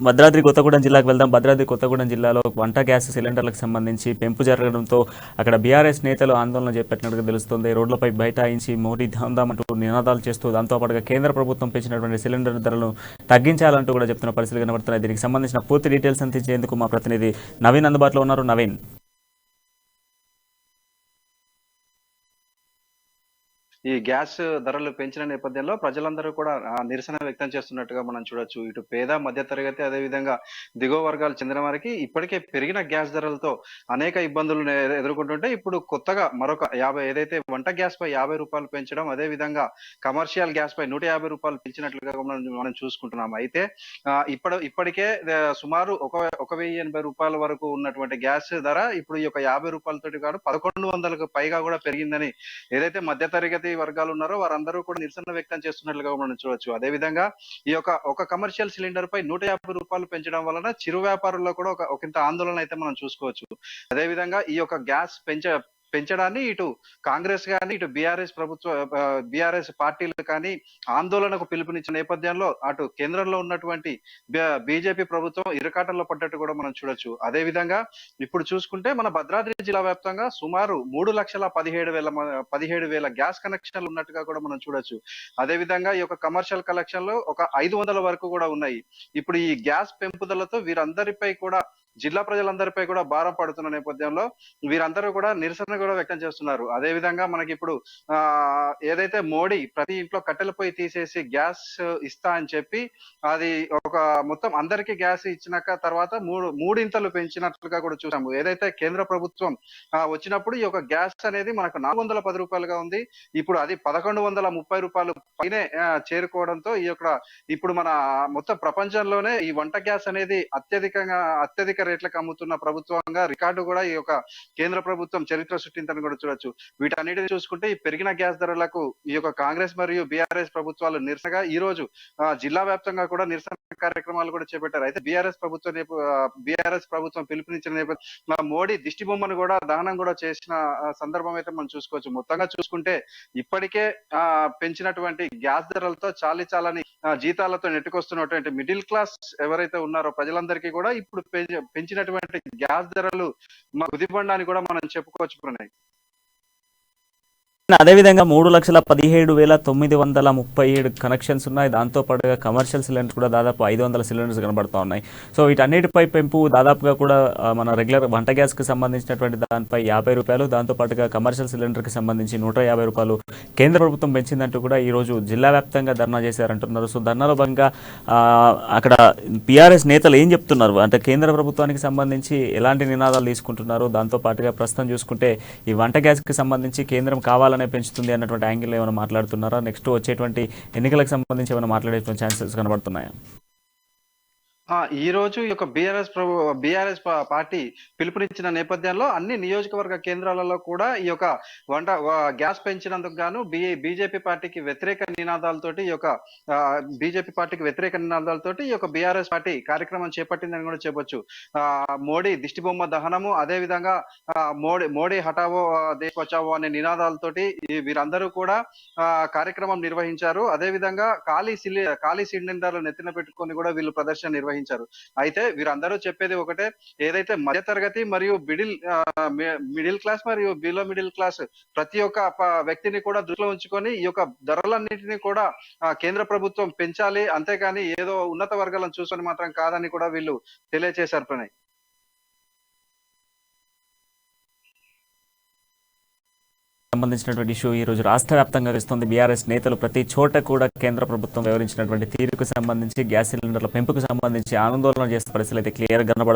భద్రాద్రి కొత్తగూడెం జిల్లాకు వెళ్దాం. భద్రాద్రి కొత్తగూడెం జిల్లాలో వంట గ్యాస్ సిలిండర్లకు సంబంధించి పెంపు జరగడంతో అక్కడ బీఆర్ఎస్ నేతలు ఆందోళన చేపట్టినట్టుగా తెలుస్తుంది. రోడ్లపై బైఠాయించి మోడీ ధాందామంటూ నినాదాలు చేస్తూ దాంతోపాటుగా కేంద్ర ప్రభుత్వం పెంచినటువంటి సిలిండర్ ధరలను తగ్గించాలంటూ కూడా చెప్తున్న పరిస్థితులు కనబడుతున్నాయి. దీనికి సంబంధించిన పూర్తి డీటెయిల్స్ అందించేందుకు మా ప్రతినిధి నవీన్ అందుబాటులో ఉన్నారు. నవీన్, ఈ గ్యాస్ ధరలు పెంచిన నేపథ్యంలో ప్రజలందరూ కూడా నిరసన వ్యక్తం చేస్తున్నట్టుగా మనం చూడొచ్చు. ఇటు పేద మధ్య తరగతి అదే విధంగా దిగువ వర్గాలు చెందిన వారికి ఇప్పటికే పెరిగిన గ్యాస్ ధరలతో అనేక ఇబ్బందులు ఎదుర్కొంటుంటే ఇప్పుడు కొత్తగా మరొక 50 ఏదైతే వంట గ్యాస్ పై 50 రూపాయలు పెంచడం, అదే విధంగా కమర్షియల్ గ్యాస్ పై 150 రూపాయలు పెంచినట్లుగా మనం చూసుకుంటున్నాం. అయితే ఇప్పటికే సుమారు 1,080 రూపాయల వరకు ఉన్నటువంటి గ్యాస్ ధర ఇప్పుడు ఈ యొక్క 50 రూపాయలతోటి కాదు 1,100కు పైగా కూడా పెరిగిందని ఏదైతే మధ్య తరగతి వర్గాలు ఉన్నారో వారందరూ కూడా నిరసన వ్యక్తం చేస్తున్నట్లుగా మనం చూడొచ్చు. అదే విధంగా ఈ ఒక కమర్షియల్ సిలిండర్ పై 150 రూపాయలు పెంచడం వలన చిరు వ్యాపారుల్లో కూడా ఒక ఆందోళన అయితే మనం చూసుకోవచ్చు. అదే విధంగా ఈ యొక్క గ్యాస్ పెంచడాన్ని ఇటు కాంగ్రెస్ కానీ ఇటు బీఆర్ఎస్ పార్టీలు కానీ ఆందోళనకు పిలుపునిచ్చిన నేపథ్యంలో అటు కేంద్రంలో ఉన్నటువంటి బీజేపీ ప్రభుత్వం ఇరకాటంలో పడ్డట్టు కూడా మనం చూడొచ్చు. అదే విధంగా ఇప్పుడు చూసుకుంటే మన భద్రాద్రి జిల్లా వ్యాప్తంగా సుమారు 3,17,000 గ్యాస్ కనెక్షన్లు ఉన్నట్టుగా కూడా మనం చూడొచ్చు. అదే విధంగా ఈ యొక్క కమర్షియల్ కలెక్షన్ లో ఒక 500 వరకు కూడా ఉన్నాయి. ఇప్పుడు ఈ గ్యాస్ పెంపుదలతో వీరందరిపై కూడా జిల్లా ప్రజలందరిపై కూడా భారం పడుతున్న నేపథ్యంలో వీరందరూ కూడా నిరసన కూడా వ్యక్తం చేస్తున్నారు. అదే విధంగా మనకి ఇప్పుడు ఏదైతే మోడీ ప్రతి ఇంట్లో కట్టెల పొయ్యి తీసేసి గ్యాస్ ఇస్తా అని చెప్పి అది ఒక మొత్తం అందరికీ గ్యాస్ ఇచ్చినాక తర్వాత మూడింతలు పెంచినట్లుగా కూడా చూసాము. ఏదైతే కేంద్ర ప్రభుత్వం వచ్చినప్పుడు ఈ యొక్క గ్యాస్ అనేది మనకు 410 రూపాయలుగా ఉంది. ఇప్పుడు అది 1,130 రూపాయలు పైనే చేరుకోవడంతో ఇప్పుడు మన మొత్తం ప్రపంచంలోనే ఈ వంట గ్యాస్ అనేది అత్యధిక రేట్లకు అమ్ముతున్న ప్రభుత్వంగా రికార్డు కూడా ఈ యొక్క కేంద్ర ప్రభుత్వం చరిత్ర సృష్టిందని కూడా చూడొచ్చు. వీటన్నిటిని చూసుకుంటే ఈ పెరిగిన గ్యాస్ ధరలకు ఈ యొక్క కాంగ్రెస్ మరియు బీఆర్ఎస్ ప్రభుత్వాలు నిరసనగా ఈ రోజు జిల్లా వ్యాప్తంగా కూడా నిరసన కార్యక్రమాలు కూడా చేపట్టారు. అయితే బీఆర్ఎస్ ప్రభుత్వం పిలుపునిచ్చిన నేపథ్యంలో మోడీ దిష్టి బొమ్మను కూడా దహనం కూడా చేసిన సందర్భం అయితే మనం చూసుకోవచ్చు. మొత్తంగా చూసుకుంటే ఇప్పటికే పెంచినటువంటి గ్యాస్ ధరలతో చాలని జీతాలతో నెట్టుకొస్తున్నటువంటి మిడిల్ క్లాస్ ఎవరైతే ఉన్నారో ప్రజలందరికీ కూడా ఇప్పుడు పెంచినటువంటి గ్యాస్ ధరలు ఉదిబండాన్ని కూడా మనం చెప్పుకోవచ్చు. ప్రణయ్, అదేవిధంగా 3,17,937 కనెక్షన్స్ ఉన్నాయి. దాంతోపాటుగా కమర్షియల్ సిలిండర్స్ కూడా దాదాపు 500 సిలిండర్స్ కనబడుతూ ఉన్నాయి. సో వీటన్నిటిపై పెంపు దాదాపుగా కూడా మన రెగ్యులర్ వంట గ్యాస్కి సంబంధించినటువంటి దానిపై 50 రూపాయలు, దాంతోపాటుగా కమర్షియల్ సిలిండర్కి సంబంధించి 150 రూపాయలు కేంద్ర ప్రభుత్వం పెంచిందంటూ కూడా ఈరోజు జిల్లా వ్యాప్తంగా ధర్నా చేశారంటున్నారు. సో ధర్నాలో భాగంగా అక్కడ బీఆర్ఎస్ నేతలు ఏం చెప్తున్నారు అంటే కేంద్ర ప్రభుత్వానికి సంబంధించి ఎలాంటి నినాదాలు తీసుకుంటున్నారు, దాంతోపాటుగా ప్రస్తుతం చూసుకుంటే ఈ వంట గ్యాస్కి సంబంధించి కేంద్రం కావాలని పెంచుతుంది అన్నటువంటి యాంగిల్ ఏమైనా మాట్లాడుతున్నారా? నెక్స్ట్ వచ్చేటువంటి ఎన్నికలకు సంబంధించి ఏమైనా మాట్లాడేటువంటి ఛాన్సెస్ కనబడుతున్నాయా? ఈ రోజు ఈ యొక్క బీఆర్ఎస్ పార్టీ పిలుపునిచ్చిన నేపథ్యంలో అన్ని నియోజకవర్గ కేంద్రాలలో కూడా ఈ యొక్క గ్యాస్ పెంచినందుకు గాను బీజేపీ పార్టీకి వ్యతిరేక నినాదాలతోటి ఈ యొక్క బీఆర్ఎస్ పార్టీ కార్యక్రమం చేపట్టిందని కూడా చెప్పొచ్చు. మోడీ దిష్టి బొమ్మ దహనము, అదే విధంగా మోడీ హటావో దేశ్ బచావో అనే నినాదాలతోటి వీరందరూ కూడా కార్యక్రమం నిర్వహించారు. అదే విధంగా ఖాళీ సిలిండర్లు నెత్తిన పెట్టుకొని కూడా వీళ్ళు ప్రదర్శన నిర్వహించారు. అయితే వీరందరూ చెప్పేది ఒకటే, ఏదైతే మధ్య తరగతి మరియు మిడిల్ క్లాస్ మరియు బిలో మిడిల్ క్లాస్ ప్రతి ఒక్క వ్యక్తిని కూడా దృష్టిలో ఉంచుకొని ఈ యొక్క ధరలన్నింటినీ కూడా కేంద్ర ప్రభుత్వం పెంచాలి, అంతేకాని ఏదో ఉన్నత వర్గాలను చూసుకొని మాత్రం కాదని కూడా వీళ్ళు తెలియజేశారు. ప్రణయ్, సంబంధించినటువంటి ఇష్యూ ఈ రోజు రాష్ట్ర వ్యాప్తంగా వస్తుంది. బీఆర్ఎస్ నేతలు ప్రతి చోట కూడా కేంద్ర ప్రభుత్వం వివరించినటువంటి తీరుకు సంబంధించి గ్యాస్ సిలిండర్ల పెంపుకు సంబంధించి ఆందోళన చేసే పరిస్థితులు అయితే క్లియర్ గా కనబడుతుంది.